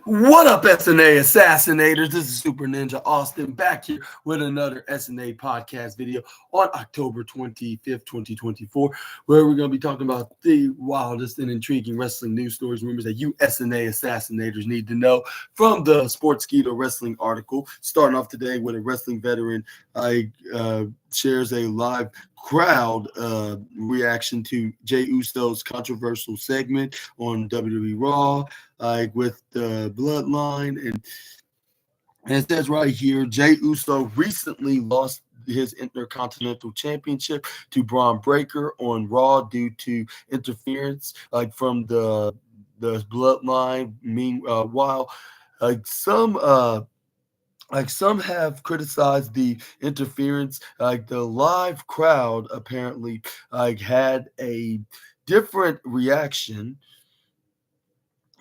What up, SNA Assassinators? This is Super Ninja Austin back here with another SNA podcast video on October 25th, 2024, where we're going to be talking about the wildest and intriguing wrestling news stories, rumors that you SNA Assassinators need to know from the Sportskeeda wrestling article. Starting off today with a wrestling veteran shares a live crowd reaction to Jey Uso's controversial segment on WWE Raw, with the bloodline. And it says right here, Jey Uso recently lost his Intercontinental Championship to Braun Breaker on Raw due to interference from the bloodline. Meanwhile, like some some have criticized the interference. The live crowd apparently had a different reaction.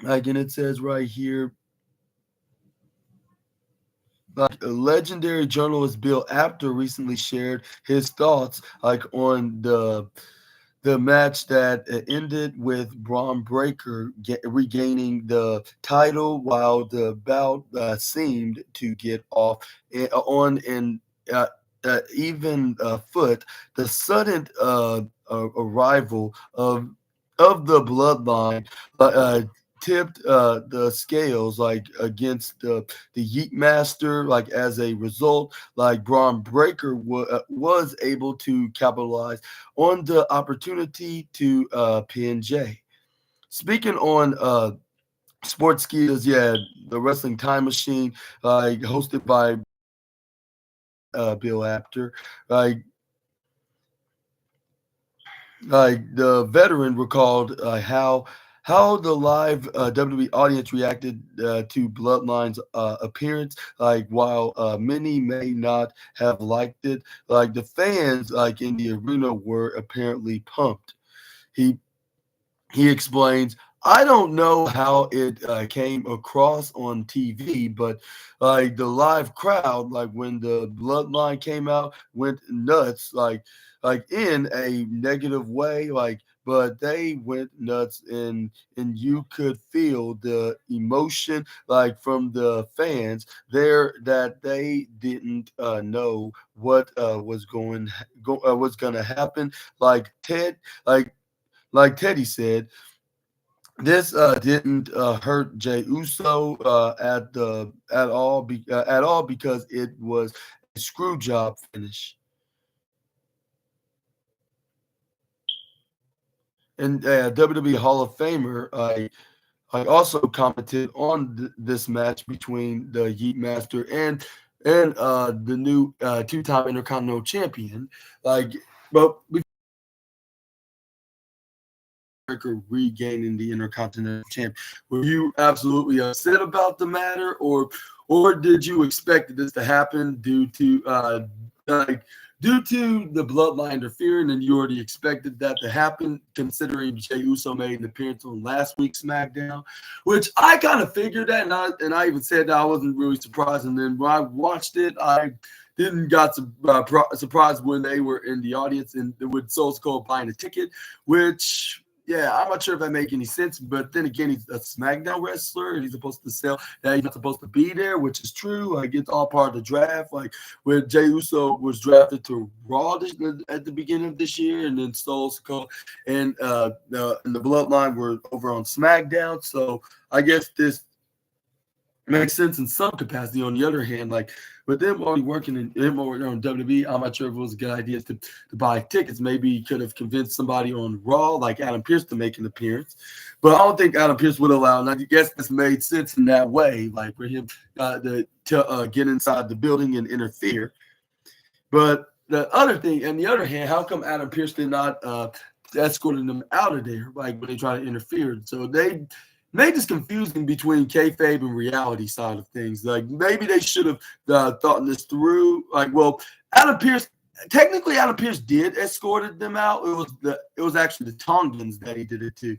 And it says right here, legendary journalist Bill Apter recently shared his thoughts on the match that ended with Braun Breaker regaining the title, while the bout seemed to get off on an even foot. The sudden arrival of the bloodline tipped the scales against the Yeet Master. As a result, Braun Breaker was able to capitalize on the opportunity to pin Jey. Speaking on Sportskeeda's, the Wrestling Time Machine, hosted by Bill Apter, the veteran recalled how the live WWE audience reacted to Bloodline's appearance. While many may not have liked it, the fans in the arena were apparently pumped. He explains, I don't know how it came across on TV, but the live crowd, when the bloodline came out, went nuts, in a negative way, but they went nuts, and you could feel the emotion from the fans there, that they didn't know what was going to happen. Like Teddy said, this didn't hurt Jey Uso at all, because it was a screw job finish. And WWE Hall of Famer I also commented on this match between the Yeet Master and the new two-time Intercontinental Champion. But regaining the Intercontinental Champion, were you absolutely upset about the matter, or did you expect this to happen due to the bloodline interfering, and you already expected that to happen, considering Jey Uso made an appearance on last week's SmackDown, which I kind of figured that, and I even said that I wasn't really surprised. And then when I watched it, I didn't got surprised when they were in the audience and with Soul Cold buying a ticket, which, yeah, I'm not sure if that make any sense. But then again, he's a SmackDown wrestler, and he's supposed to sell that he's not supposed to be there, which is true. It's all part of the draft. When Jey Uso was drafted to Raw at the beginning of this year, and then Soul Cold and the Bloodline were over on SmackDown. So I guess this makes sense in some capacity. On the other hand, with them already working on WWE, I'm not sure if it was a good idea to buy tickets. Maybe he could have convinced somebody on Raw, like Adam Pearce, to make an appearance. But I don't think Adam Pearce would allow. And I guess this made sense in that way, for him to get inside the building and interfere. But the other thing, on the other hand, how come Adam Pearce did not escort them out of there, when they try to interfere? So they made this confusing between kayfabe and reality side of things. Maybe they should have thought this through. Adam Pearce did escorted them out. It was actually the Tongans that he did it to.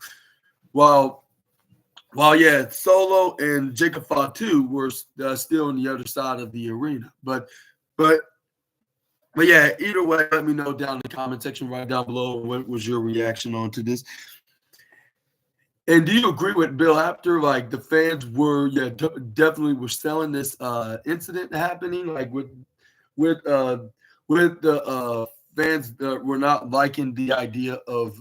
While Solo and Jacob Fatu were still on the other side of the arena. But yeah, either way, let me know down in the comment section right down below what was your reaction on to this. And do you agree with Bill after like the fans were definitely were selling this incident happening like with uh with the fans that were not liking the idea of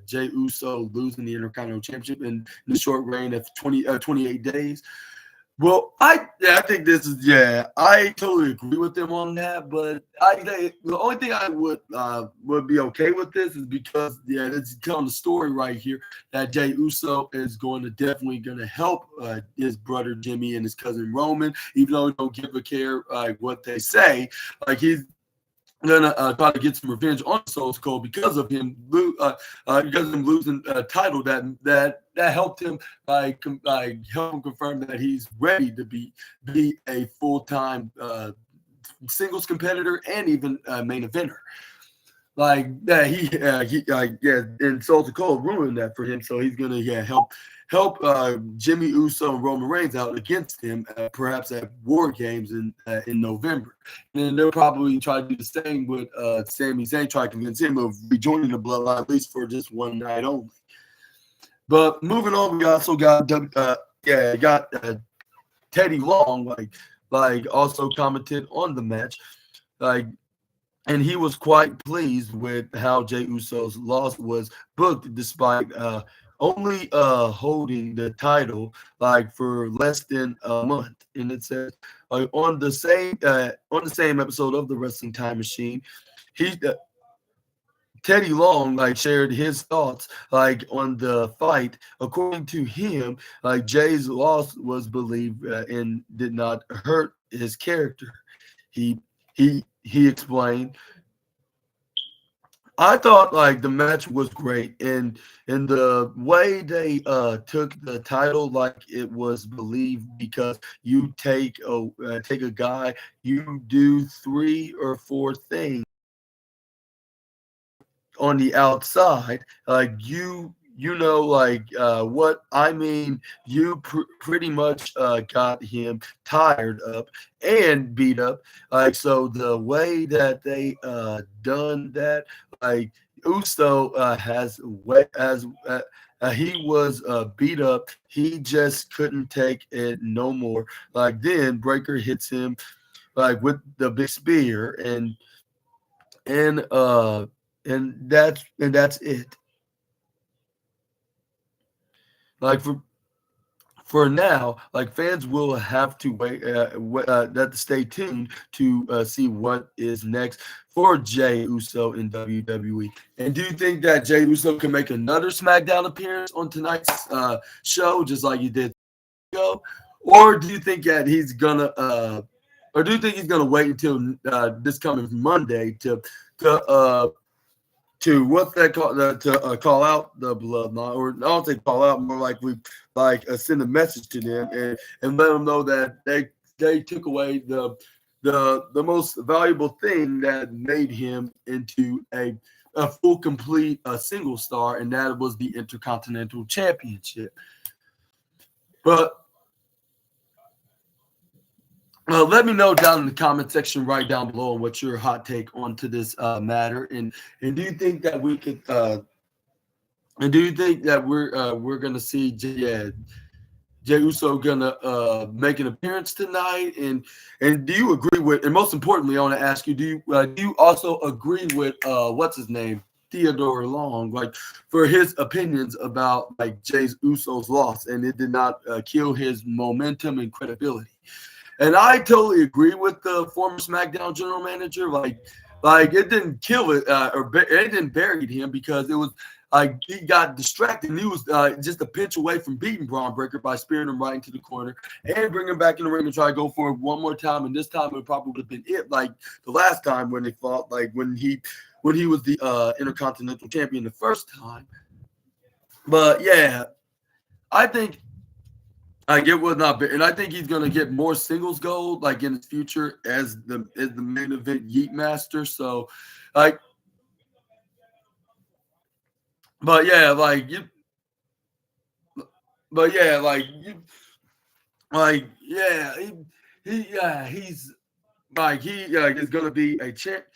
Jey Uso losing the Intercontinental Championship in the short reign of 28 days. Well, I think this is I totally agree with them on that, but the only thing I would be okay with this is because it's telling the story right here that Jey Uso is definitely going to help his brother Jimmy and his cousin Roman, even though he don't give a care like what they say, like he's gonna try to get some revenge on Soul Cold because of him losing a title that helped him help him confirm that he's ready to be a full-time singles competitor and even main eventer. Like that, and Soul Cold ruined that for him. So he's gonna help Jimmy Uso and Roman Reigns out against him, perhaps at War Games in November. And then they'll probably try to do the same with Sami Zayn, try to convince him of rejoining the Bloodline at least for just one night only. But moving on, we also got Teddy Long, like also commented on the match, and he was quite pleased with how Jey Uso's loss was booked, despite only holding the title for less than a month. And it says on the same episode of the Wrestling Time Machine, he Teddy Long shared his thoughts on the fight. According to him, Jay's loss was believed and did not hurt his character. He explained, I thought the match was great, and the way they took the title like it was believed, because you take a guy, you do 3 or 4 things on the outside, what I mean, you pretty much got him tired up and beat up. So the way that they done that, Uso he was beat up. He just couldn't take it no more. Then Breaker hits him with the big spear, and uh and that's it. For now, fans will have to to stay tuned to see what is next for Jey Uso in WWE. And do you think that Jey Uso can make another SmackDown appearance on tonight's show, just like he did go, or do you think that he's gonna wait until this coming Monday to what's that called to call out the Bloodline, or I don't say call out, more send a message to them and let them know that they took away the most valuable thing that made him into a full complete single star, and that was the Intercontinental Championship. But let me know down in the comment section right down below what's your hot take onto this matter, and do you think that we could and do you think that we're gonna see Jey Uso gonna make an appearance tonight, and do you agree with, and most importantly I want to ask you, do you also agree with what's his name, Theodore Long, for his opinions about Jey Uso's loss, and it did not kill his momentum and credibility? And I totally agree with the former SmackDown general manager. It didn't kill it it didn't bury him, because it was he got distracted. And he was just a pinch away from beating Braun Breaker by spearing him right into the corner and bringing him back in the ring and try to go for it one more time. And this time it probably would have been it, like the last time when they fought, when he was the Intercontinental Champion the first time. But yeah, I think. It was not big, and I think he's gonna get more singles gold in his future as the main event Yeet Master. So, but yeah, but yeah, he's he is gonna be a champ.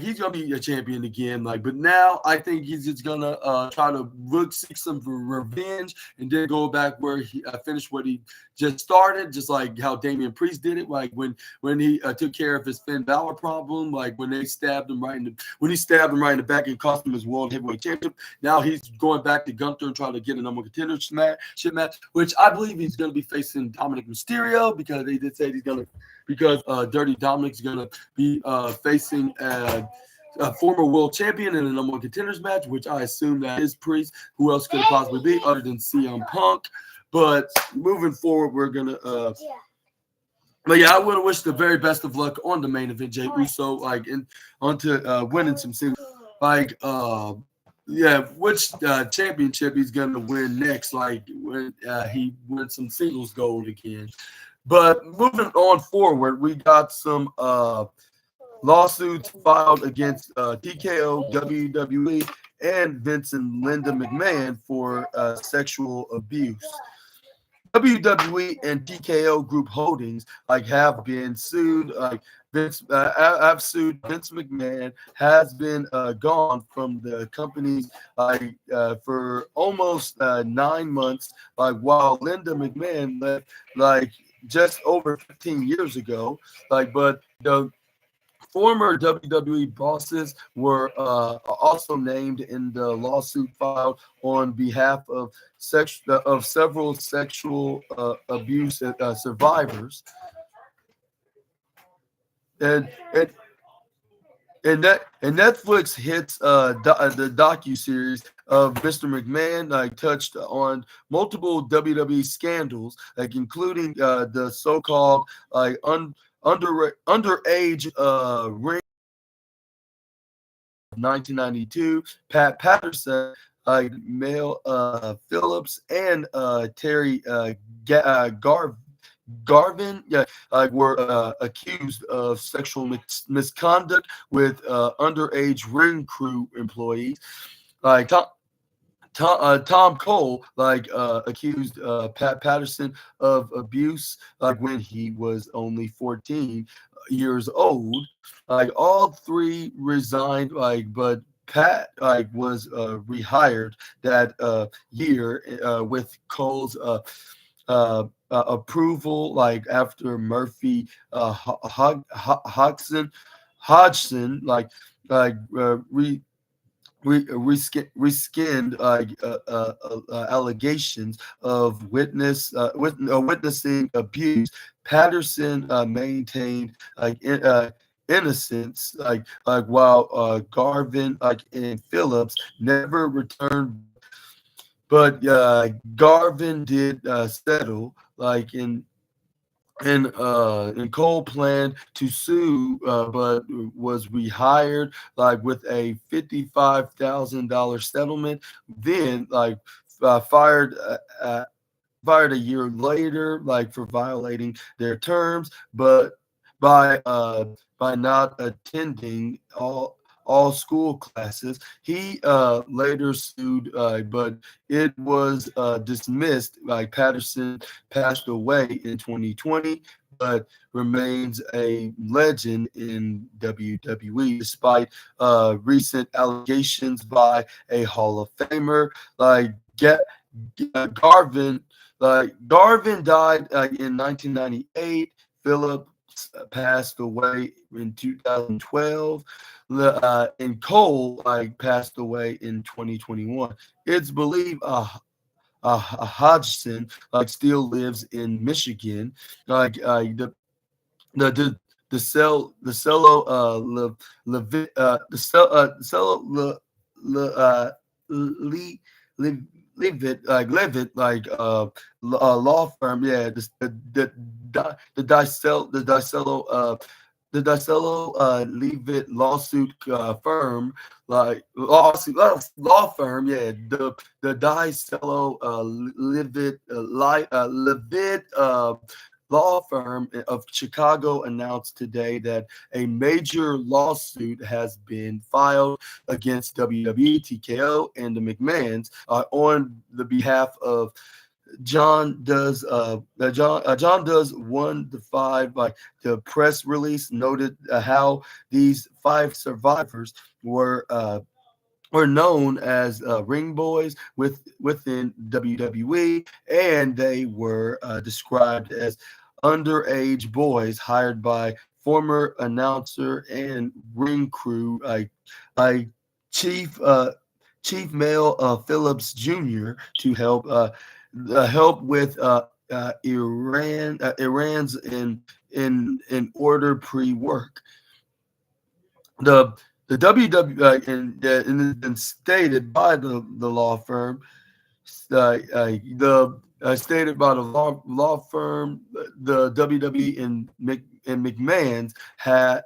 He's gonna be a champion again. But now I think he's just gonna try to seek some revenge and then go back where he finished what he just started, just like how Damian Priest did it. When he took care of his Finn Balor problem, when they stabbed him right in the back and cost him his world heavyweight championship. Now he's going back to Gunther and trying to get a number contender match, which I believe he's gonna be facing Dominic Mysterio, because they did say he's gonna. Because Dirty Dominic's going to be facing a former world champion in a number one contenders match, which I assume that is Priest. Who else could it possibly be other than CM Punk? But moving forward, we're going to but yeah, I want to wish the very best of luck on the main event, Jey Uso, onto winning some singles. Which championship he's going to win next, when he wins some singles gold again. But moving on forward, we got some lawsuits filed against TKO, WWE, and Vince and Linda McMahon for sexual abuse. WWE and TKO Group Holdings have been sued. I've sued Vince McMahon, has been gone from the companies for almost 9 months. While Linda McMahon left just over 15 years ago. But the former WWE bosses were also named in the lawsuit filed on behalf of several sexual abuse survivors. And Netflix hits the docuseries of Mr. McMahon touched on multiple WWE scandals, including the so-called underage ring of 1992, Pat Patterson, Phillips, and Terry Garvin, were accused of sexual misconduct with underage ring crew employees. Tom Cole accused Pat Patterson of abuse when he was only 14 years old. All three resigned, but Pat was rehired that year with Cole's approval, after Murphy Hodgson reskinned allegations of witnessing abuse. Patterson maintained innocence, while Garvin and Phillips never returned. But Garvin did settle, and Cole planned to sue, but was rehired with a $55,000 settlement. Then fired a year later, for violating their terms, but by not attending all school classes. He later sued, but it was dismissed. Patterson passed away in 2020, but remains a legend in WWE despite recent allegations by a Hall of Famer. Garvin died in 1998. Phillips passed away in 2012, and Cole passed away in 2021. It's believed Hodgson still lives in Michigan. The cello Levitt, law firm, the Dicello Levitt lawsuit firm, law firm, the Dicello Levitt law firm of Chicago announced today that a major lawsuit has been filed against WWE, TKO, and the McMahons on the behalf of John does John does 1 to 5. Like the press release noted how these 5 survivors were known as ring boys within WWE, and they were described as underage boys hired by former announcer and ring crew like Chief Chief Mel Phillips Jr. to help with Iran's in order pre-work. The the WW and it's been stated by the law firm, the stated by the law firm, the WWE and McMahon's had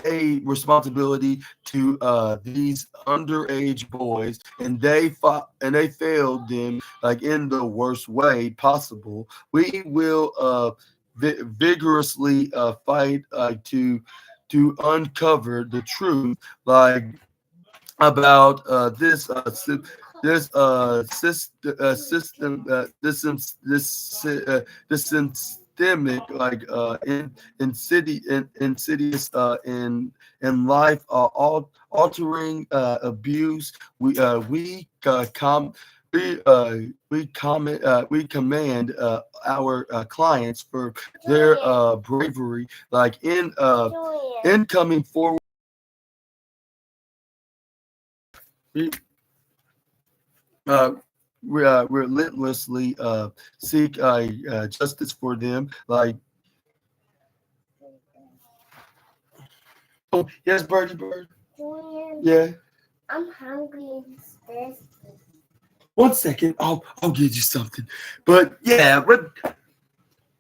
a responsibility to these underage boys, and they failed them like in the worst way possible. We will vigorously fight to uncover the truth like about this systemic like insidious life altering abuse. We command our clients for their bravery like in coming forward. uh, relentlessly seek justice for them. Like, oh yes, Birdie Bird. Yeah. I'm hungry and thirsty. 1 second, I'll get you something. But yeah,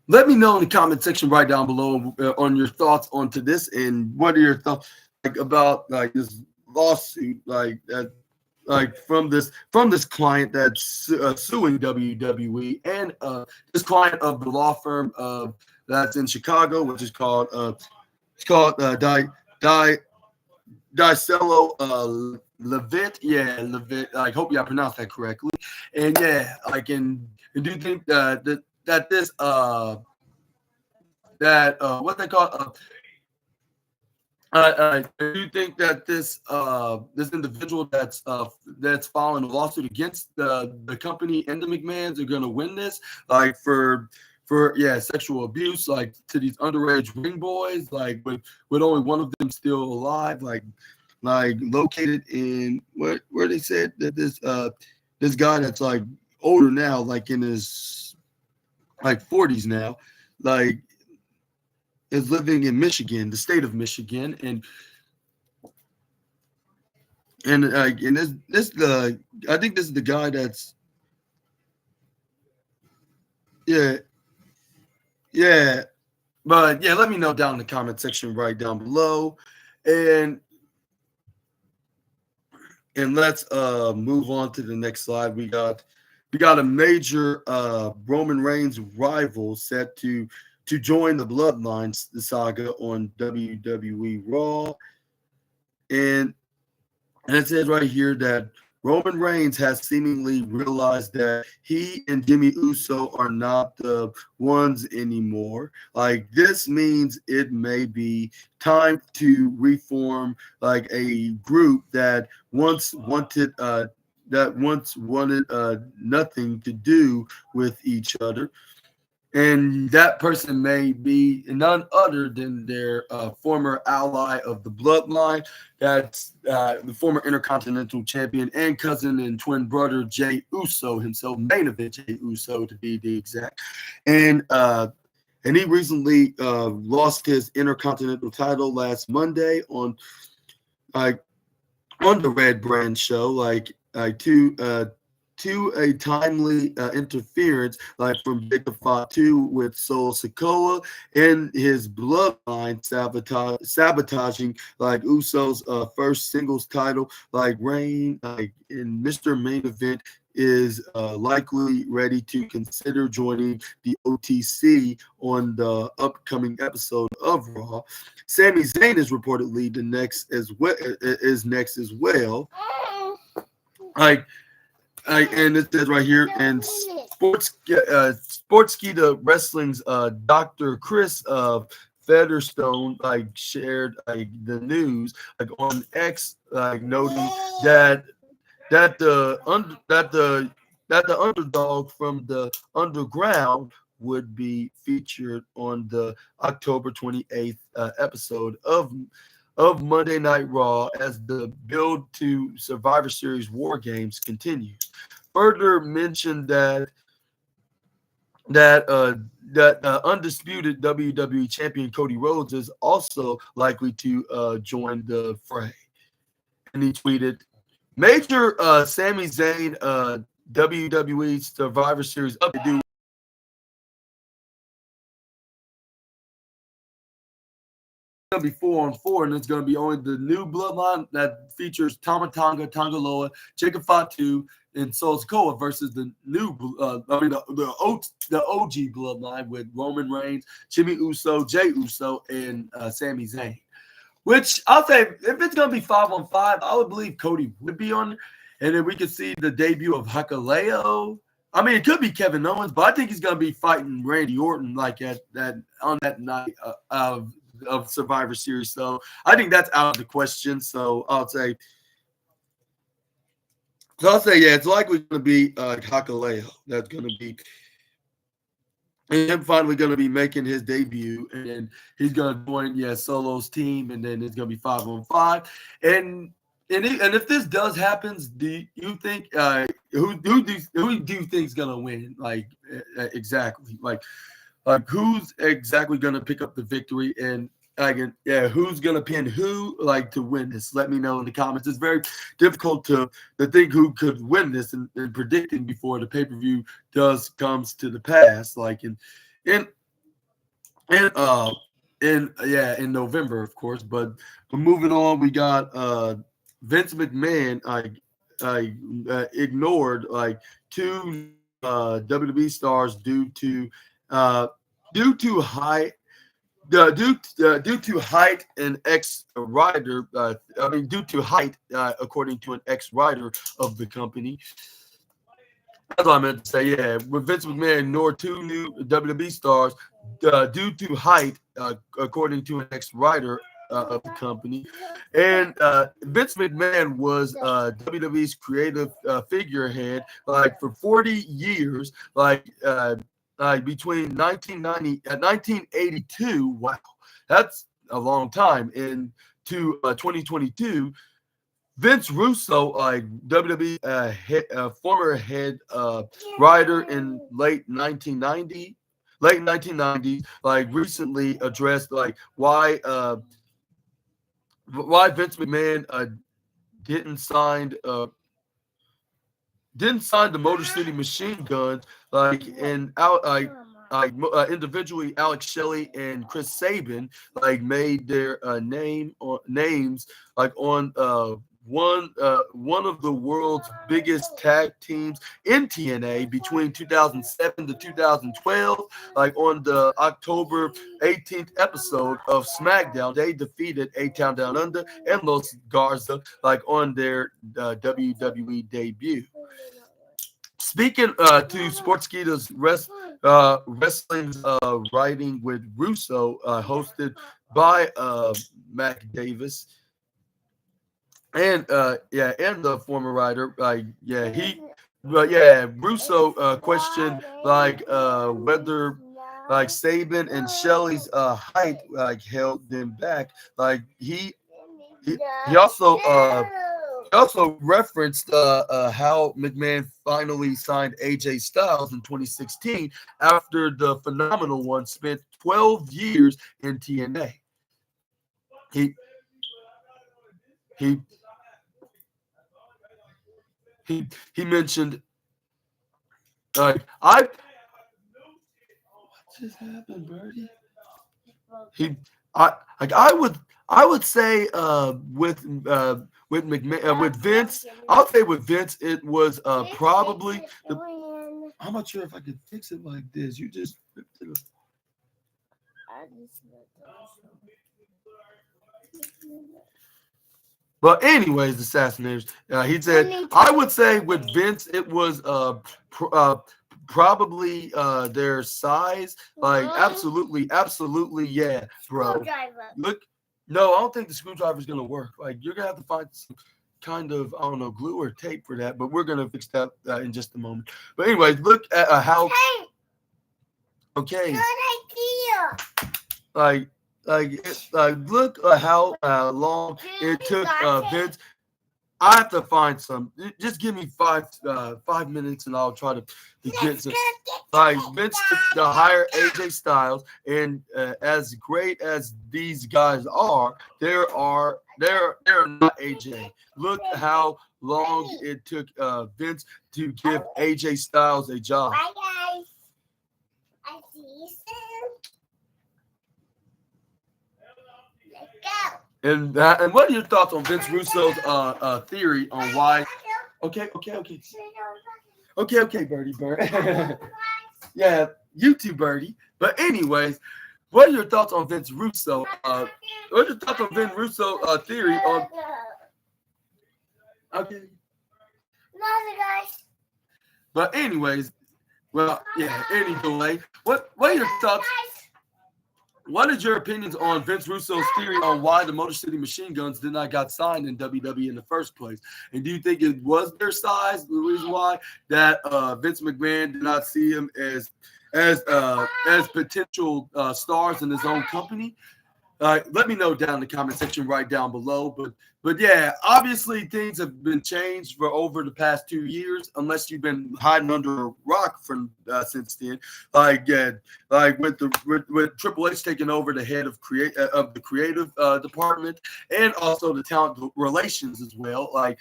let me know in the comment section right down below on your thoughts onto this, and what are your thoughts like about like this lawsuit like that, like from this client that's suing WWE, and this client of the law firm that's in Chicago, which is called Dicello Levitt. Yeah, Levitt. I hope I pronounced that correctly. And yeah, and do you think that this what they call do you think that this individual that's filing a lawsuit against the company and the McMahons are going to win this, like for sexual abuse like to these underage ring boys, like with only one of them still alive, like located in where they said that this guy that's like older now, like in his like 40s now, like is living in Michigan, the state of Michigan, and this I think this is the guy that's yeah. But yeah, let me know down in the comment section right down below, and let's move on to the next slide. We got a major Roman Reigns rival set to join the Bloodline saga on WWE Raw. And it says right here that Roman Reigns has seemingly realized that he and Jimmy Uso are not the ones anymore. Like, this means it may be time to reform like a group that once wanted nothing to do with each other. And that person may be none other than their former ally of the Bloodline. That's the former Intercontinental Champion and cousin and twin brother Jey Uso himself, main event Jey Uso to be the exact. And he recently lost his Intercontinental title last Monday on the Red Brand show, to a timely interference from Jacob Fatu with Sol Sikoa and his Bloodline sabotaging Uso's first singles title reign. In Mr. Main Event is likely ready to consider joining the OTC on the upcoming episode of Raw. Sami Zayn is reportedly next as well. And it says right here in Sportskeeda Wrestling's Dr. Chris Featherstone shared the news on X, noting that that the un- that the underdog from the underground would be featured on the October 28th episode of Monday Night Raw as the build to Survivor Series War Games continues. Further mentioned that undisputed WWE champion Cody Rhodes is also likely to join the fray. And he tweeted, "Major Sami Zayn WWE Survivor Series update going to be 4-on-4, and it's going to be only the new bloodline that features Tama Tonga, Tonga Loa, Jacob Fatu, and Sol Sikoa versus the new, the OG bloodline with Roman Reigns, Jimmy Uso, Jey Uso, and Sami Zayn. Which I'll say, if it's going to be 5-on-5, I would believe Cody would be on, and then we could see the debut of Hakaleo. I mean, it could be Kevin Owens, but I think he's going to be fighting Randy Orton on that night of Survivor Series. So I think that's out of the question. So I'll say, yeah, it's likely going to be Hakaleo. That's going to be him finally going to be making his debut, and then he's going to join Solo's team, and then it's going to be 5-on-5. And if this does happens, do you think who do you think is going to win? Exactly, who's exactly going to pick up the victory, and who's going to pin who to win this? Let me know in the comments. It's very difficult to think who could win this and predicting before the pay-per-view comes to the pass, in November, of course. But moving on, we got Vince McMahon ignored two WWE stars due to height. Due to height and ex-rider, due to height, according to an ex-rider of the company. That's what I meant to say. Yeah, with Vince McMahon ignored two new WWE stars due to height, according to an ex-rider of the company. And Vince McMahon was WWE's creative figurehead for 40 years, between 1990 and 1982. Wow, that's a long time. To 2022. Vince Russo, WWE former head writer in late 1990s, recently addressed why Vince McMahon didn't sign the Motor City Machine Guns individually. Alex Shelley and Chris Sabin made their names on one of the world's biggest tag teams in TNA between 2007 to 2012. On the October 18th episode of SmackDown, they defeated A-Town Down Under and Los Garza on their WWE debut. Speaking to Sportskeeda's wrestling's writing with Russo, hosted by Mac Davis, and the former writer, Russo questioned whether Sabin and Shelley's height held them back. He also referenced how McMahon finally signed AJ Styles in 2016 after the Phenomenal One spent 12 years in TNA. He mentioned what just happened, Birdie? I would say with McMahon with Vince, I'll say with Vince it was probably I'm not sure if I could fix it like this. You just But anyways, the Assassinators. He said, I would say with Vince, it was probably their size. Like absolutely, yeah, bro. Look, no, I don't think the screwdriver is gonna work. Like you're gonna have to find some kind of I don't know glue or tape for that. But we're gonna fix that in just a moment. But anyways, look at how. Okay. Good idea. Look at how long it took Vince. I have to find some. Just give me 5 minutes, and I'll try to get some. Like Vince to hire AJ Styles, and as great as these guys are, they're not AJ. Look how long it took Vince to give AJ Styles a job. Bye guys. I see you soon. Let's go. And what are your thoughts on Vince Russo's theory on why? Okay, Birdie Bird. Yeah, you too, Birdie. But anyways, what are your thoughts on Vince Russo? What are your thoughts on Vince Russo theory on? Okay. Nothing, guys. But anyways, well, yeah. Anyway, what are your thoughts? What is your opinions on Vince Russo's theory on why the Motor City Machine Guns did not got signed in WWE in the first place? And do you think it was their size, the reason why that Vince McMahon did not see him as potential stars in his own company? Let me know down in the comment section right down below. But yeah, obviously things have been changed for over the past 2 years, unless you've been hiding under a rock from since then. Like with Triple H taking over the head of the creative department and also the talent relations as well. Like,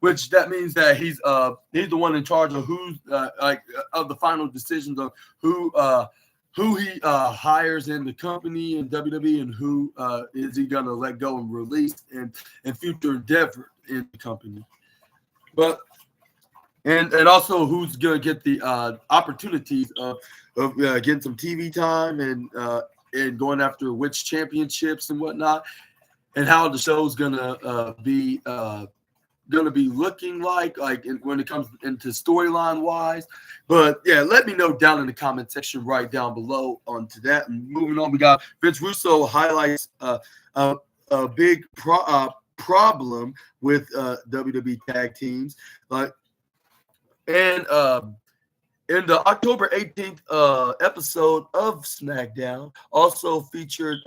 which that means that he's the one in charge of of the final decisions of who he hires in the company in WWE and who is he going to let go and release and future endeavor in the company. But and also who's going to get the opportunities of getting some TV time and going after which championships and whatnot, and how the show's going to be looking like when it comes into storyline wise. But yeah, let me know down in the comment section right down below onto that. And moving on, we got Vince Russo highlights a big problem with WWE tag teams. And in the October 18th episode of SmackDown, also featured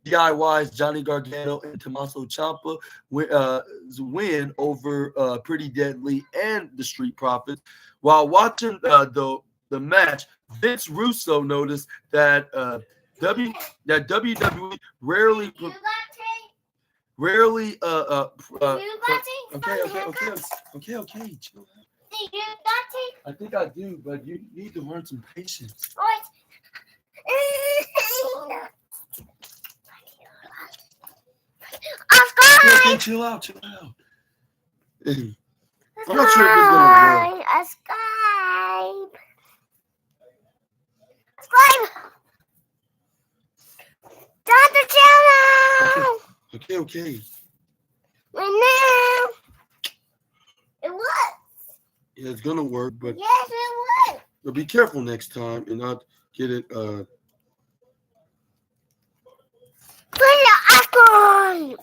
DIY's Johnny Gargano and Tommaso Ciampa win over Pretty Deadly and the Street Profits. While watching the match, Vince Russo noticed that WWE rarely. Okay, chill out. I think I do, but you need to learn some patience. Okay, chill out. I'm not sure if it's gonna work. Subscribe. Dr. Channel. Okay. Right now. It works. Yeah, it's gonna work, but yes, it works. But be careful next time and not get it. Put the subscribe.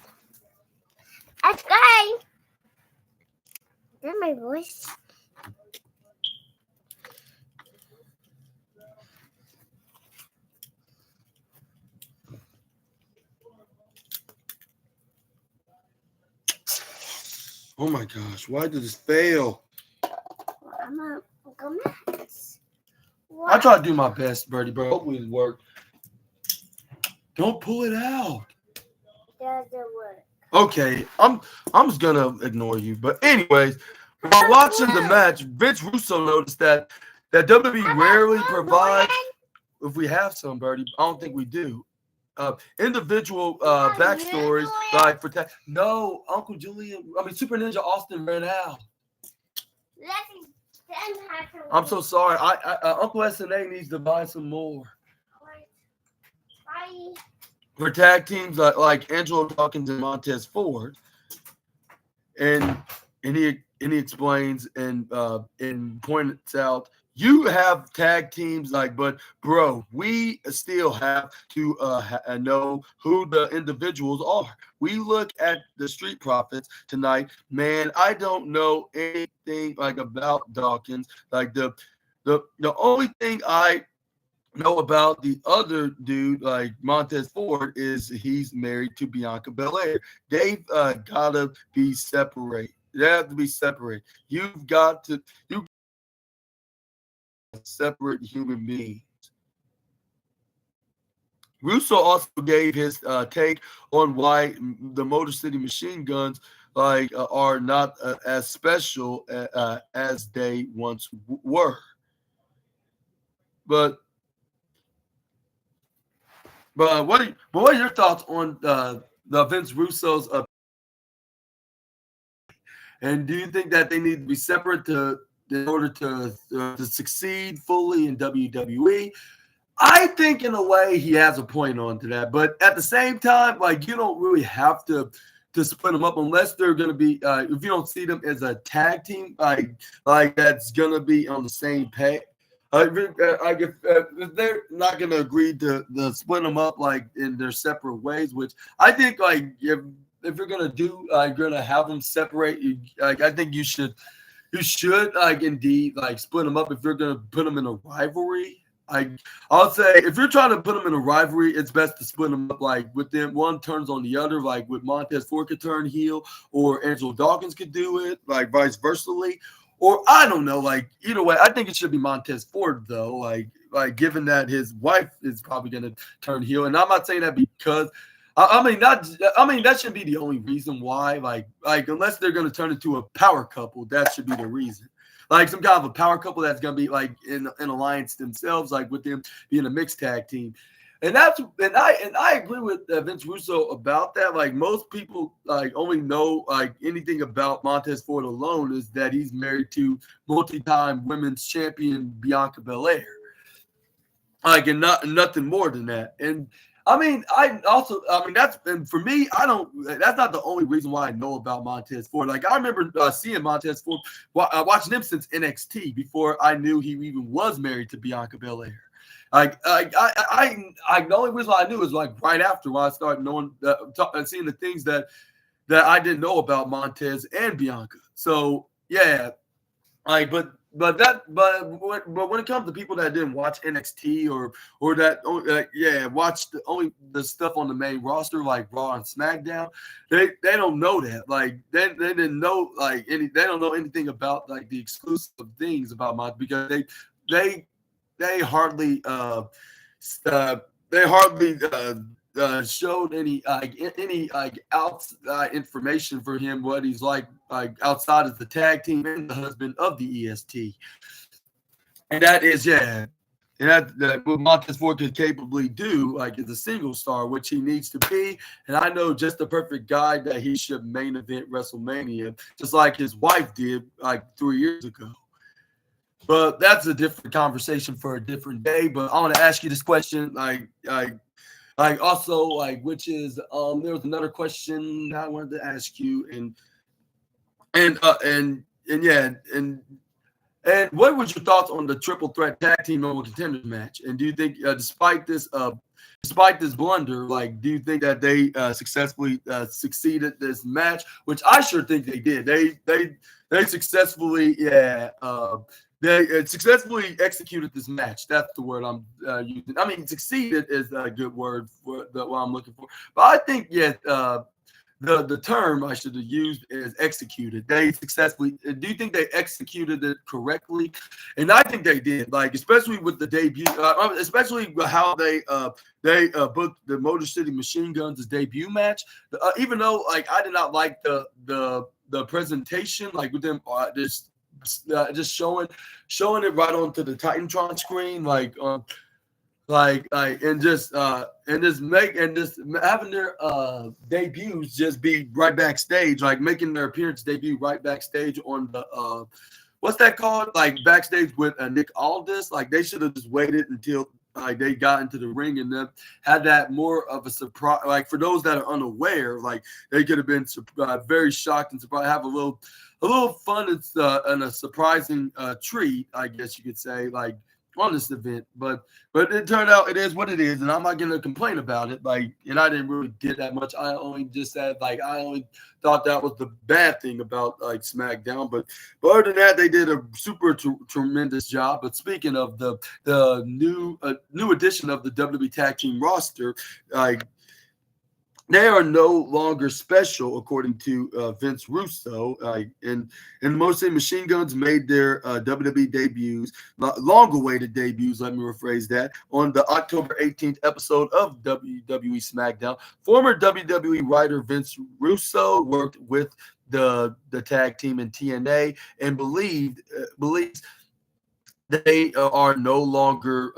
Is that my voice? Oh my gosh, why did this fail? I try to do my best, Birdie, bro. Hopefully it worked. Don't pull it out. Doesn't work. Okay, I'm just gonna ignore you. But anyways, while watching the match, Vince Russo noticed that WWE rarely provides, if we have some, Birdie, I don't think we do, individual backstories like for no, Uncle Julian, Super Ninja Austin ran out. I'm so sorry. Uncle SNA needs to buy some more. Bye. For tag teams like Angelo Dawkins and Montez Ford, and he explains and points out, you have tag teams, like, but bro, we still have to know who the individuals are. We look at the Street Profits tonight, man. I don't know anything like about Dawkins. Like the only thing I know about the other dude, like Montez Ford, is he's married to Bianca Belair. They've gotta be separate. They have to be separate. You've got to separate human beings. Russo also gave his take on why the Motor City Machine Guns are not as special as they once were. But what are your thoughts on the Vince Russo's? And do you think that they need to be separate in order to succeed fully in WWE? I think in a way he has a point on to that, but at the same time, like, you don't really have to split them up unless they're going to be if you don't see them as a tag team, like that's going to be on the same pay. If they're not going to agree to split them up like in their separate ways, which I think, like, if you're going to do, you're going to have them separate, like, I think you should like indeed like split them up if you're going to put them in a rivalry. I'll say if you're trying to put them in a rivalry, it's best to split them up, like with them one turns on the other, like with Montez Ford could turn heel, or Angelo Dawkins could do it, like vice versa. Or I don't know, like either way, I think it should be Montez Ford though, like given that his wife is probably going to turn heel, and I'm not saying that because I mean that should be the only reason why, like unless they're going to turn into a power couple, that should be the reason. Like some kind of a power couple that's gonna be like in alliance themselves, like with them being a mixed tag team, and I agree with Vince Russo about that. Like most people like only know like anything about Montez Ford alone is that he's married to multi-time women's champion Bianca Belair, like, and nothing more than that. And I mean, that's, and for me, that's not the only reason why I know about Montez Ford. Like, I remember seeing Montez Ford, watching him since NXT before I knew he even was married to Bianca Belair. The only reason I knew was like right after when I started knowing, seeing the things that I didn't know about Montez and Bianca. So yeah, like, but when it comes to people that didn't watch NXT or that watched only the stuff on the main roster like Raw and SmackDown, they don't know that. Like they didn't know like they don't know anything about like the exclusive things about Montez, because they hardly showed any outside information for him, what he's like outside of the tag team and the husband of the EST. And that is, and that what Montez Ford could capably do, like as a single star, which he needs to be. And I know just the perfect guy that he should main event WrestleMania, just like his wife did like 3 years ago. But that's a different conversation for a different day. But I want to ask you this question, also, which is there was another question that I wanted to ask you, and what was your thoughts on the triple threat tag team number contenders match? And do you think, despite this blunder, like, do you think that they successfully succeeded this match? Which I sure think they did. They successfully, They successfully executed this match. That's the word I'm using. I mean, succeeded is a good word for what I'm looking for. But I think, the term I should have used is executed. They successfully. Do you think they executed it correctly? And I think they did. Like, especially with the debut, especially how they booked the Motor City Machine Guns' debut match. Even though, like, I did not like the presentation, like with them just showing it right onto the Titantron screen, and just having their debuts just be right backstage, like making their appearance debut right backstage on the what's that called? Like backstage with Nick Aldis. Like they should have just waited until like they got into the ring and then had that more of a surprise. Like for those that are unaware, like they could have been very shocked and surprised, have a little fun and a surprising treat, I guess you could say, like on this event. But it turned out it is what it is, and I'm not gonna complain about it. Like, and I didn't really get that much. I only just said like I only thought that was the bad thing about like SmackDown. But other than that, they did a super tremendous job. But speaking of the new addition of the WWE Tag Team roster, like they are no longer special, according to Vince Russo. And Motor City Machine Guns made their WWE debuts, long-awaited debuts, let me rephrase that, on the October 18th episode of WWE SmackDown. Former WWE writer Vince Russo worked with the tag team in TNA and believes they are no longer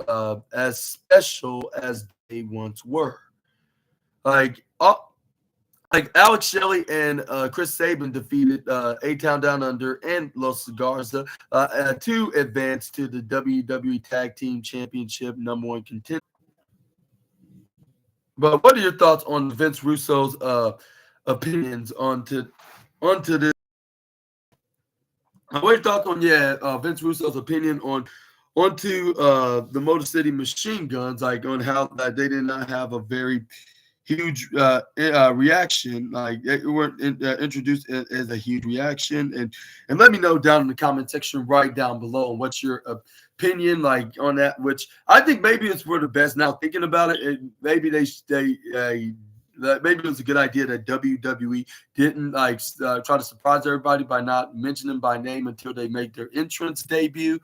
as special as they once were. Like Alex Shelley and Chris Sabin defeated A-Town Down Under and Los Garza to advance to the WWE Tag Team Championship #1 contender. But what are your thoughts on Vince Russo's opinions onto this? What are your thoughts on Vince Russo's opinion onto the Motor City Machine Guns, like on how that they did not have a very huge reaction, like they weren't introduced as a huge reaction, and let me know down in the comment section right down below what's your opinion like on that, which I think maybe it's for the best now thinking about it. And maybe maybe it was a good idea that WWE didn't try to surprise everybody by not mentioning them by name until they make their entrance debut.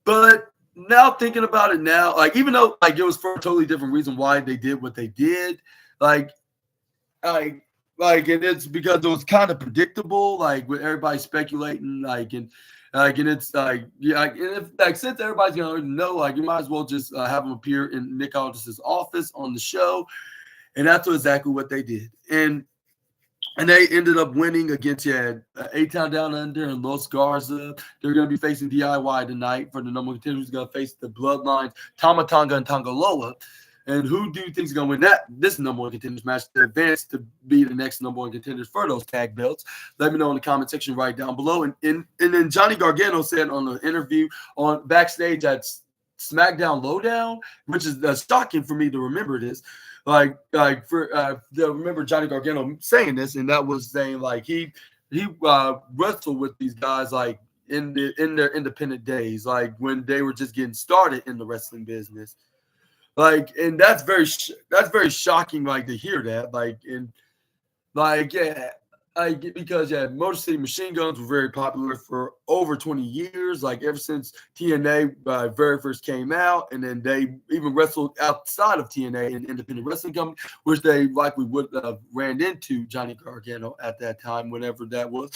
But now thinking about it now, like even though like it was for a totally different reason why they did what they did, and it's because it was kind of predictable, like with everybody speculating, and it's and if since everybody's gonna know, like you might as well just have them appear in Nick Aldis's office on the show, and that's exactly what they did, and they ended up winning against A-Town Down Under and Los Garza. They're going to be facing DIY tonight for the #1 contender. Who's going to face the Bloodlines, Tama Tonga and Tongaloa. And who do you think is going to win this #1 contenders match to advance to be the next #1 contenders for those tag belts? Let me know in the comment section right down below. And then Johnny Gargano said on the interview on backstage at SmackDown Lowdown, which is shocking for me to remember this. Remember Johnny Gargano saying this, and that was saying like he wrestled with these guys like in their independent days, like when they were just getting started in the wrestling business, and that's very shocking, like to hear that, because Motor City Machine Guns were very popular for over 20 years, like ever since TNA very first came out, and then they even wrestled outside of TNA in independent wrestling company, which they likely would have ran into Johnny Gargano at that time, whenever that was.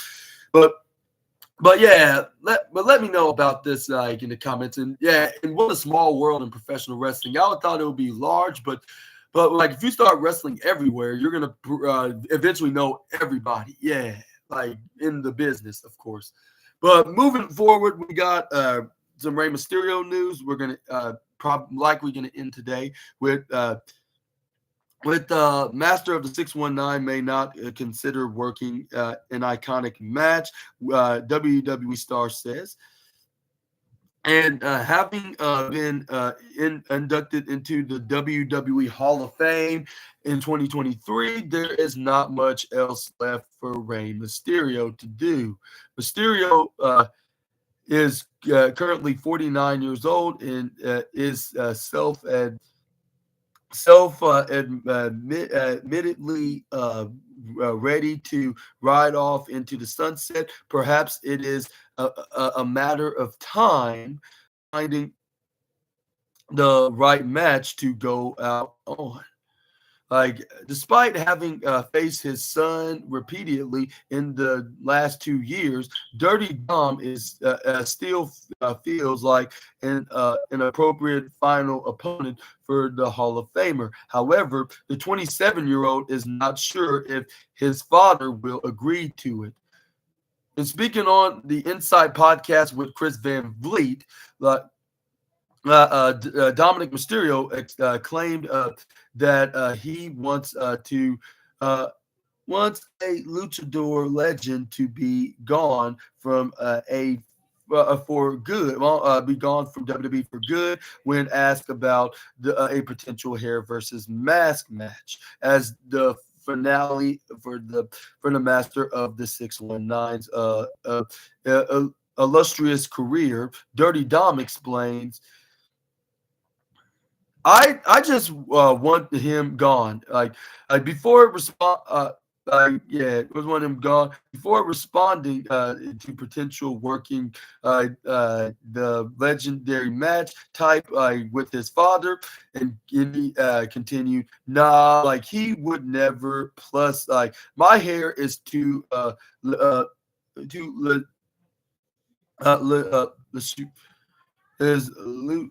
But let me know about this in the comments. And what a small world in professional wrestling. I would thought it would be large, but like if you start wrestling everywhere, you're gonna eventually know everybody. Yeah, like in the business, of course. But moving forward, we got some Rey Mysterio news. We're gonna likely gonna end today with Master of the 619 may not consider working an iconic match. WWE star says. And having been inducted into the WWE Hall of Fame in 2023, there is not much else left for Rey Mysterio to do. Mysterio is currently 49 years old and is admittedly ready to ride off into the sunset. Perhaps it is a matter of time finding the right match to go out on. Like, despite having faced his son repeatedly in the last 2 years, Dirty Dom is still feels like an appropriate final opponent for the Hall of Famer. However, the 27-year-old is not sure if his father will agree to it. And speaking on the Inside Podcast with Chris Van Vliet, Dominic Mysterio claimed that he uh, wants a luchador legend to be gone from for good, be gone from WWE for good when asked about a potential hair versus mask match as the finale for the master of the 619's illustrious career. Dirty Dom explains, I just want him gone. Before respond. Yeah, it was one of them gone before responding to potential working the legendary match type with his father, and he continued, nah, like he would never. Plus, like my hair is too is loose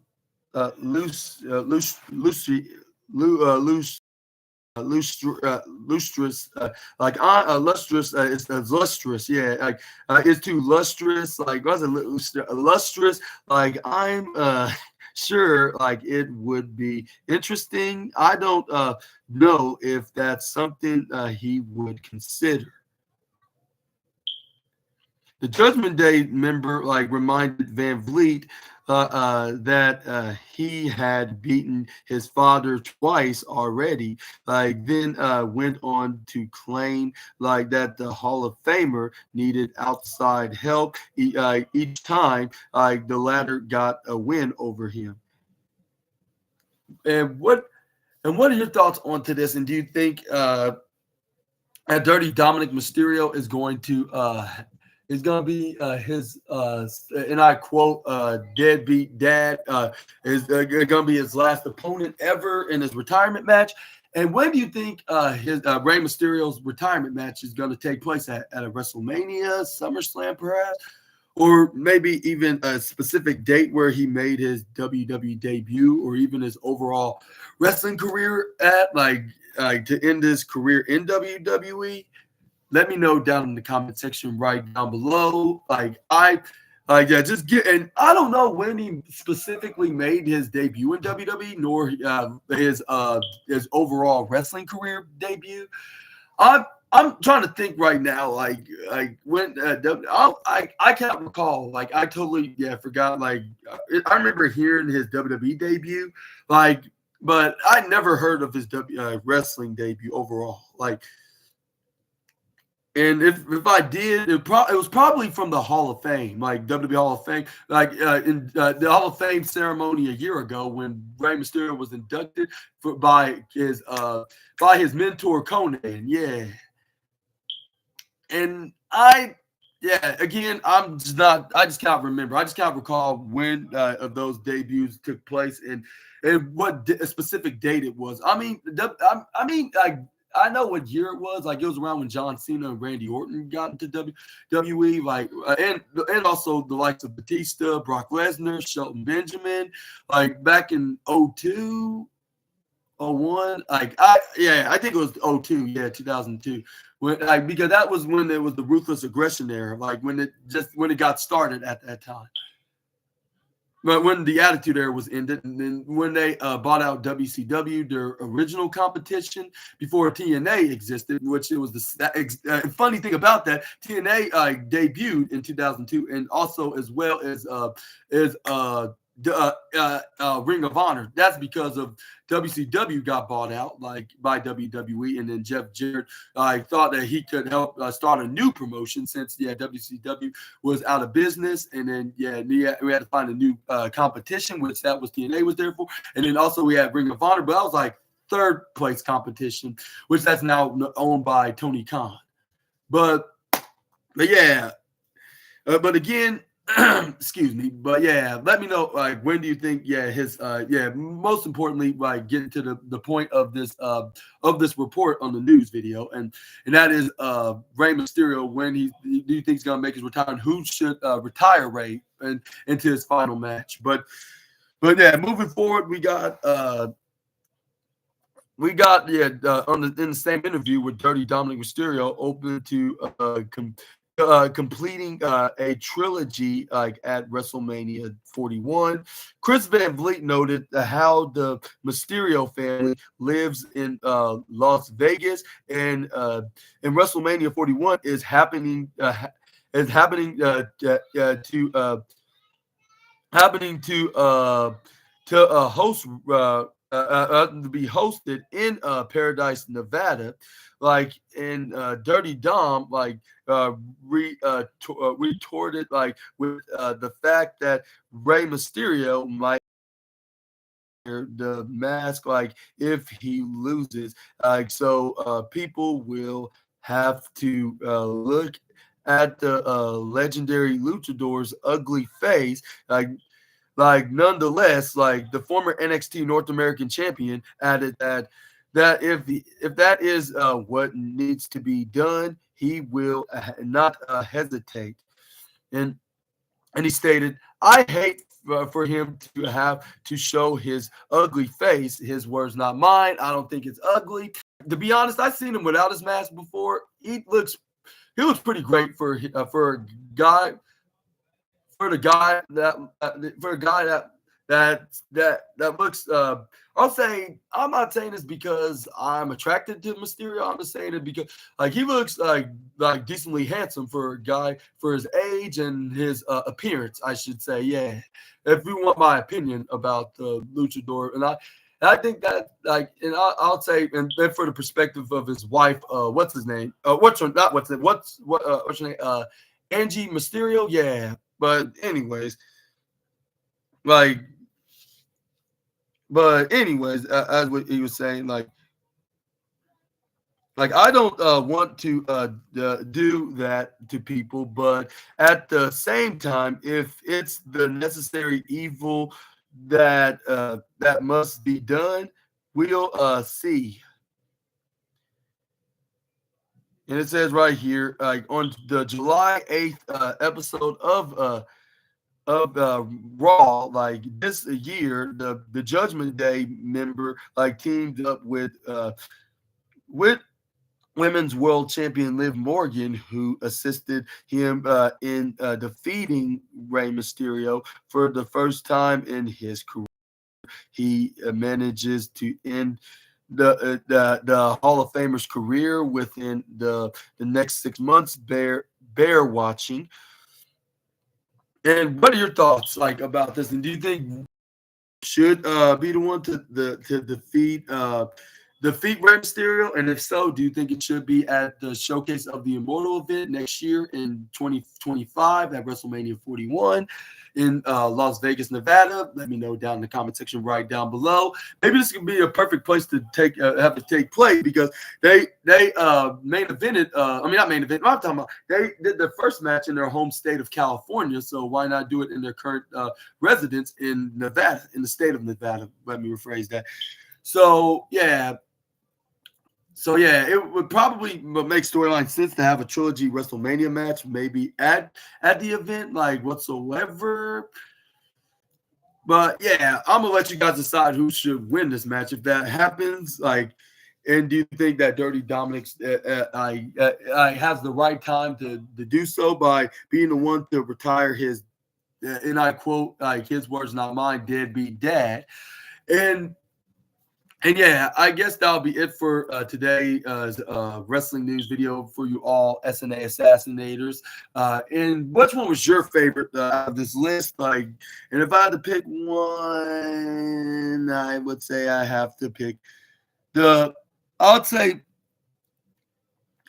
lustrous, lustrous. It's lustrous. Yeah, like it's too lustrous. Like what's it? Lustrous. Like I'm sure. Like it would be interesting. I don't know if that's something he would consider. The Judgment Day member reminded Van Vliet that he had beaten his father twice already. Then went on to claim that the Hall of Famer needed outside help each time the latter got a win over him. And what are your thoughts onto this? And do you think Dirty Dominic Mysterio is going to be his, and I quote, deadbeat dad, is going to be his last opponent ever in his retirement match? And when do you think his Rey Mysterio's retirement match is going to take place at a WrestleMania, SummerSlam, perhaps? Or maybe even a specific date where he made his WWE debut, or even his overall wrestling career at, to end his career in WWE? Let me know down in the comment section right down below. Yeah, just get, and I don't know when he specifically made his debut in WWE, nor his overall wrestling career debut. I'm trying to think right now, when I can't recall. I totally forgot. I remember hearing his WWE debut, but I never heard of his wrestling debut overall. And if I did, it was probably from the Hall of Fame, WWE Hall of Fame, in the Hall of Fame ceremony a year ago when Rey Mysterio was inducted by his mentor Conan. Yeah, and again, I just can't remember. I just can't recall when of those debuts took place and what a specific date it was. I know what year it was. It was around when John Cena and Randy Orton got into WWE, and also the likes of Batista, Brock Lesnar, Shelton Benjamin, back in 02, 01. I think it was 02, 2002. Because that was when it was the ruthless aggression era, when it got started at that time. But when the Attitude Era was ended, and then when they bought out WCW, their original competition before TNA existed, which it was the funny thing about that, TNA debuted in 2002, and also as well as Ring of Honor. That's because of WCW got bought out by WWE, and then Jeff Jarrett thought that he could help start a new promotion since WCW was out of business, and then we had to find a new competition, which that was TNA was there for, and then also we had Ring of Honor, but that was third place competition, which that's now owned by Tony Khan. But yeah, but again. Excuse me, but let me know when do you think his most importantly getting to the point of this report on the news video, and that is Rey Mysterio, when do you think he's gonna make his retirement? Who should retire Rey and into his final match? But moving forward, we got in the same interview with Dirty Dominic Mysterio, open to completing a trilogy like at WrestleMania 41. Chris Van Vliet noted how the Mysterio family lives in Las Vegas, and WrestleMania 41 is happening to host to be hosted in Paradise, Nevada, like in Dirty Dom, like retorted like with the fact that Rey Mysterio might wear the mask like if he loses, like so people will have to look at the legendary luchador's ugly face, nonetheless, like the former NXT North American champion added that if that is what needs to be done, he will not hesitate. And and he stated, "I hate for him to have to show his ugly face." His words, not mine. I don't think it's ugly. To be honest, I've seen him without his mask before. He looks pretty great for a guy for the guy that for a guy that looks I'll say, I'm not saying this because I'm attracted to Mysterio. I'm just saying it because like he looks like decently handsome for a guy for his age and his appearance, I should say. Yeah. If you want my opinion about the luchador, and I think that like, and I'll say, and then for the perspective of his wife, what's his name? What's her name? Angie Mysterio. Yeah. But anyways, like, as what he was saying, like I don't want to do that to people, but at the same time, if it's the necessary evil that that must be done, we'll see. And it says right here, like on the July 8th episode of Raw, like this year, the Judgment Day member like teamed up with Women's World Champion Liv Morgan, who assisted him in defeating Rey Mysterio for the first time in his career. He manages to end the Hall of Famer's career within the next 6 months. Bear watching. And what are your thoughts like about this? And do you think should be the one to defeat Rey Mysterio? And if so, do you think it should be at the Showcase of the Immortal event next year in 2025 at WrestleMania 41 in Las Vegas, Nevada? Let me know down in the comment section right down below. Maybe this could be a perfect place to take place because they main evented. Not main event. I'm talking about they did their first match in their home state of California. So why not do it in their current residence in Nevada, in the state of Nevada? Let me rephrase that. So yeah. It would probably make storyline sense to have a trilogy WrestleMania match, maybe at the event, like whatsoever. But yeah, I'm gonna let you guys decide who should win this match if that happens. Like, and do you think that Dirty Dominic has the right time to do so by being the one to retire his, and I quote, like his words, not mine, deadbeat dad, And yeah, I guess that'll be it for today's wrestling news video for you all, SNA Assassinators. And which one was your favorite out of this list? Like, and if I had to pick one, I would say I have to pick I'll say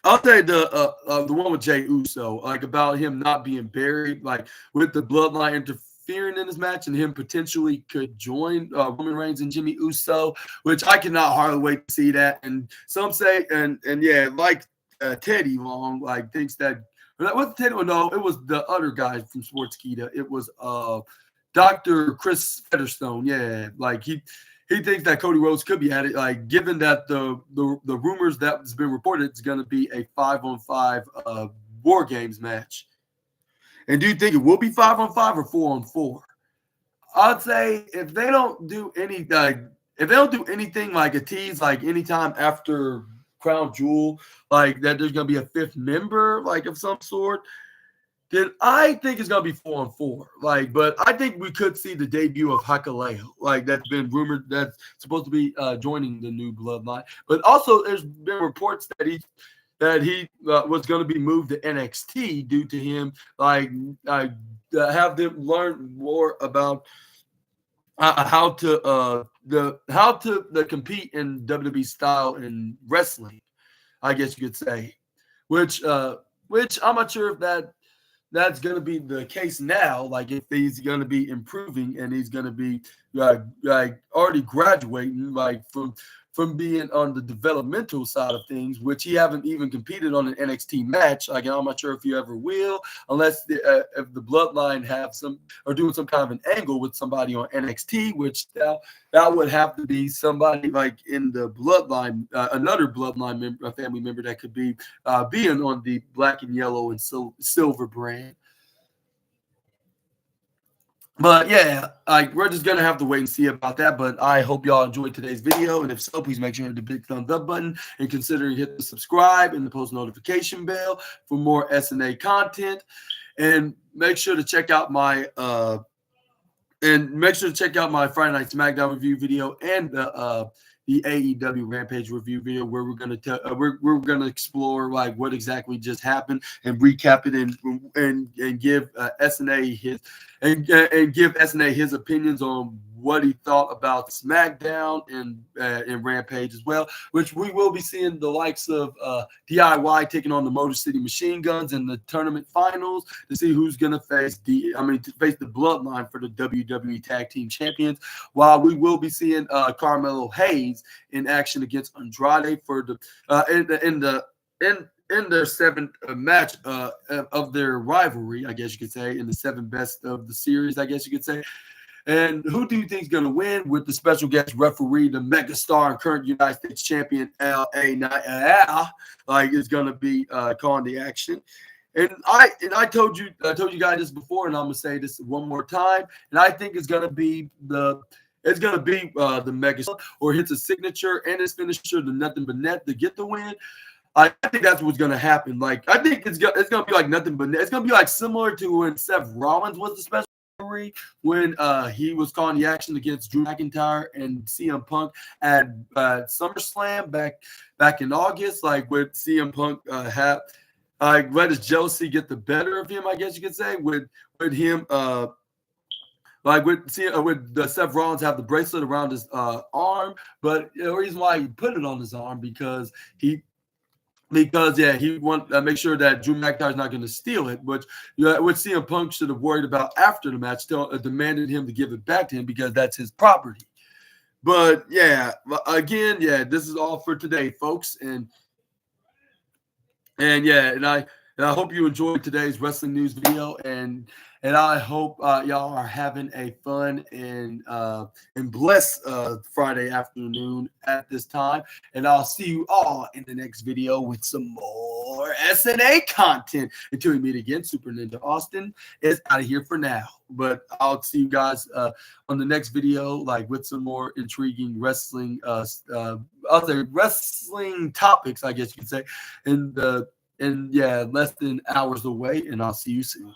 the one with Jey Uso, like about him not being buried, like with the bloodline interference in this match, and him potentially could join Roman Reigns and Jimmy Uso, which I cannot hardly wait to see that. And some say, and yeah, like Teddy Long, like thinks that what's Teddy? Oh, no, it was the other guy from Sportskeeda. It was Dr. Chris Featherstone. Yeah, like he thinks that Cody Rhodes could be at it. Like given that the rumors that's been reported, it's going to be a 5-on-5 War Games match. And do you think it will be 5-on-5 or 4-on-4? I'd say if they don't do anything like a tease, like anytime after crown jewel, like that there's going to be a fifth member, like of some sort, then I think it's gonna be 4-on-4. Like, but I think we could see the debut of Hakaleo. Like, that's been rumored that's supposed to be joining the new bloodline. But also, there's been reports that he was going to be moved to NXT due to him have them learn more about how to compete in WWE style in wrestling, I guess you could say, which I'm not sure if that's going to be the case now. Like, if he's going to be improving and he's going to be like already graduating, like from being on the developmental side of things, which he haven't even competed on an NXT match. Like, I'm not sure if you ever will, unless if the Bloodline have some or doing some kind of an angle with somebody on NXT, which that would have to be somebody like in the Bloodline, another Bloodline member, a family member that could be being on the black and yellow and silver brand. But yeah, like, we're just gonna have to wait and see about that. But I hope y'all enjoyed today's video, and if so, please make sure to hit the big thumbs up button and consider hit the subscribe and the post notification bell for more SNA content. And make sure to check out my Friday Night SmackDown review video and the AEW Rampage review video, where we're gonna explore like what exactly just happened and recap it and give SNA his opinions on what he thought about SmackDown and Rampage as well, which we will be seeing the likes of DIY taking on the Motor City Machine Guns in the tournament finals to see who's going to face the Bloodline for the WWE Tag Team Champions, while we will be seeing Carmelo Hayes in action against Andrade for the in their seventh match of their rivalry, I guess you could say, in the 7 best of the series, I guess you could say. And who do you think is going to win with the special guest referee, the megastar and current United States champion, L.A. Knight, is going to be calling the action? And I told you guys this before, and I'm going to say this one more time. And I think it's going to be the megastar, or hits a signature and his finisher, the nothing but net, to get the win. I think that's what's going to happen. Like, I think it's going to be like nothing but net. It's going to be like similar to when Seth Rollins was the special when he was calling the action against Drew McIntyre and CM Punk at SummerSlam back in August. Like, with CM Punk let his jealousy get the better of him, I guess you could say, with him with Seth Rollins have the bracelet around his arm, but the reason why he put it on his arm because he want to make sure that Drew McIntyre's not going to steal it, which CM Punk should have worried about after the match, demanded him to give it back to him because that's his property. But yeah, again, this is all for today, folks, and I hope you enjoyed today's wrestling news video, and I hope y'all are having a fun and blessed Friday afternoon at this time. And I'll see you all in the next video with some more SNA content. Until we meet again, Super Ninja Austin is out of here for now. But I'll see you guys on the next video, like with some more intriguing wrestling, other wrestling topics, I guess you could say, and less than hours away. And I'll see you soon.